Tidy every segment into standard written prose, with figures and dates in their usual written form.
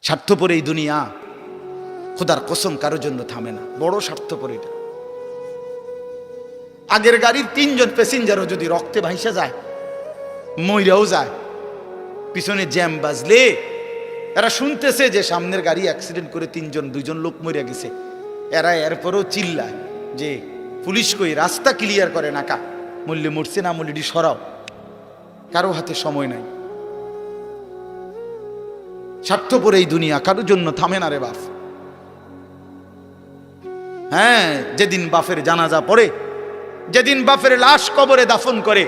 স্বার্থপর এই দুনিয়া, খোদার কসম কারোর জন্য থামে না। বড় স্বার্থপর এটা। আগের গাড়ির 3 জন প্যাসেঞ্জারও যদি রক্তে ভাইসা যায়, মইরাও যায়, পিছনে জ্যাম বাজলে এরা শুনতেছে যে সামনের গাড়ি অ্যাক্সিডেন্ট করে 2 জন লোক মরে গেছে, এরা এরপরও চিল্লায় যে পুলিশ কই, রাস্তা ক্লিয়ার করে নাকা, মরলে মরছে, না মরলে সরাও। কারো হাতে সময় নাই। স্বার্থপর এই দুনিয়া, কারোর জন্য থামে না রে বাপ। হ্যাঁ, যেদিন বাপের জানাজা পড়ে, যেদিন বাপের লাশ কবরে দাফন করে,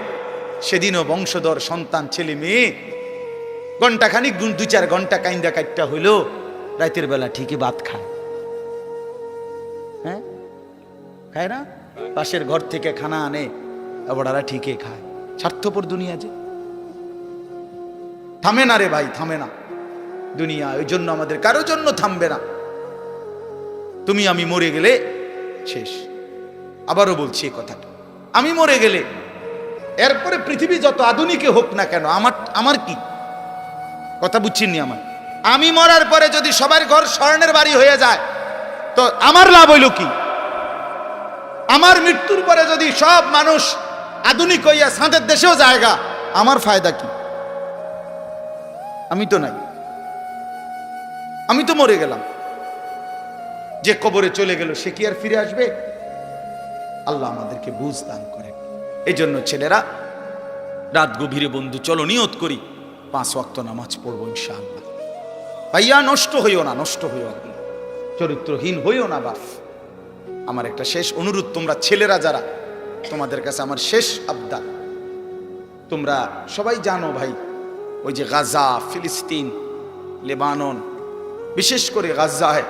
সেদিনও বংশধর সন্তান ছেলে মেয়ে ঘন্টাখানিক 2-4 ঘন্টা কাইন্দা কাটটা হইলো, রাতের বেলা ঠিকই ভাত খায়। হ্যাঁ, খায় না? পাশের ঘর থেকে খানা আনে, ওরা ঠিকই খায়। স্বার্থপর দুনিয়া যে, থামে না রে ভাই, থামে না দুনিয়া। ওই জন্য আমাদের কারোর জন্য থামবে না। তুমি আমি মরে গেলে শেষ। আবারও বলছি এই কথাটা, আমি মরে গেলে এরপরে পৃথিবী যত আধুনিক হোক না কেন, আমার কি কথা বুঝছেন নি? আমি মরার পরে যদি সবার ঘর স্বর্ণের বাড়ি হয়ে যায়, তো আমার লাভ হইল কি? আমার মৃত্যুর পরে যদি সব মানুষ আধুনিক হইয়া সাঁদের দেশেও জায়গা, আমার ফায়দা কি? আমি তো নাই, আমি তো মরে গেলাম। যে কবরে চলে গেল সে কি আর ফিরে আসবে? আল্লাহ আমাদেরকে বুঝ দান করেন। এই জন্য ছেলেরা, রাত গভীরে বন্ধু চলো নিয়ত করি 5 ওয়াক্ত নামাজ পড়বো ইনশাআল্লাহ। ভাইয়া নষ্ট হইও না, নষ্ট হইও না, চরিত্রহীন হইও না বাপ। আমার একটা শেষ অনুরোধ, তোমরা ছেলেরা যারা, তোমাদের কাছে আমার শেষ আবদার, তোমরা সবাই জানো ভাই, ওই যে গাজা, ফিলিস্তিন, লেবানন, বিশেষ করে গাজায়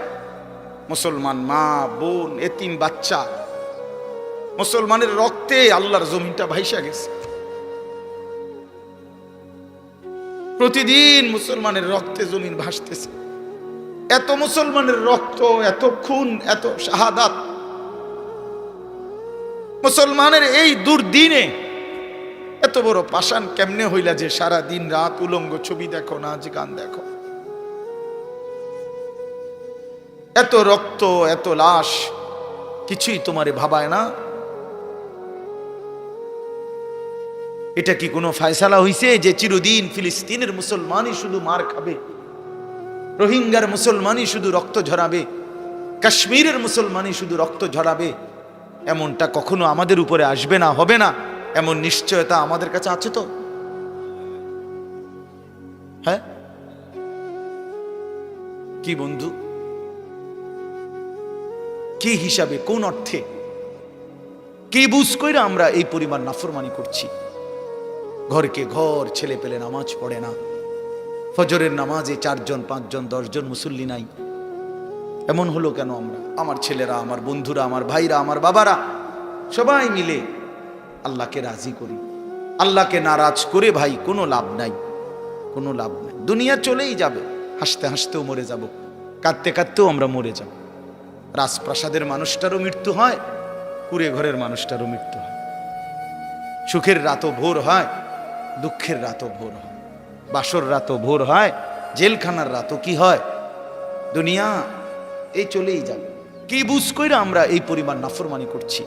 মুসলমান মা বোন, এতিম বাচ্চা, মুসলমানের রক্তে আল্লাহর জমিনটা ভাইসা গেছে। প্রতিদিন মুসলমানের রক্তে জমিন ভাসতেছে। এত মুসলমানের রক্ত, এত খুন, এত শাহাদাত, মুসলমানের এই দুর্দিনে এত বড় পাষাণ কেমনে হইলা যে সারা দিন রাত উলঙ্গ ছবি দেখো, নাচ গান দেখো? এত রক্ত, এত লাশ, কিছুই তোমারে ভাবায় না? এটা কি কোনো ফয়সালা হইছে যে চিরদিন ফিলিস্তিনের মুসলমানই শুধু মার খাবে, রোহিঙ্গার মুসলমানই শুধু রক্ত ঝরাবে, কাশ্মীরের মুসলমানই শুধু রক্ত ঝরাবে? এমনটা কখনো আমাদের উপরে আসবে না, হবে না, এমন নিশ্চয়তা আমাদের কাছে আছে তো? হ্যাঁ কি বন্ধু, কি হিসাবে, কোন অর্থে, কি বুঝ কইরা আমরা এই পরিমাণ নাফরমানি করছি? ঘরকে ঘর ছেলে পেলে নামাজ পড়ে না, ফজরের নামাজে 4 জন 5 জন 10 জন মুসল্লি নাই। এমন হলো কেন? আমরা, আমার ছেলেরা, আমার বন্ধুরা, আমার ভাইরা, আমার বাবারা সবাই মিলে আল্লাহকে রাজি করি। আল্লাহকে নারাজ করে ভাই কোনো লাভ নাই, কোনো লাভ নাই। দুনিয়া চলেই যাবে, হাসতে হাসতেও মরে যাব, কাঁদতে কাঁদতেও আমরা মরে যাব। রাজপ্রাসাদের মানুষটারও মৃত্যু হয়, কুড়ে ঘরের মানুষটারও মৃত্যু হয়। সুখের রাতও ভোর হয়, দুঃখের রাতও ভোর হয়, বাসর রাতও ভোর হয়, জেলখানার রাতও কি হয়? দুনিয়া এই চলেই যাবে। কি বুঝ কইরা আমরা এই পরিমাণ নাফরমানি করছি?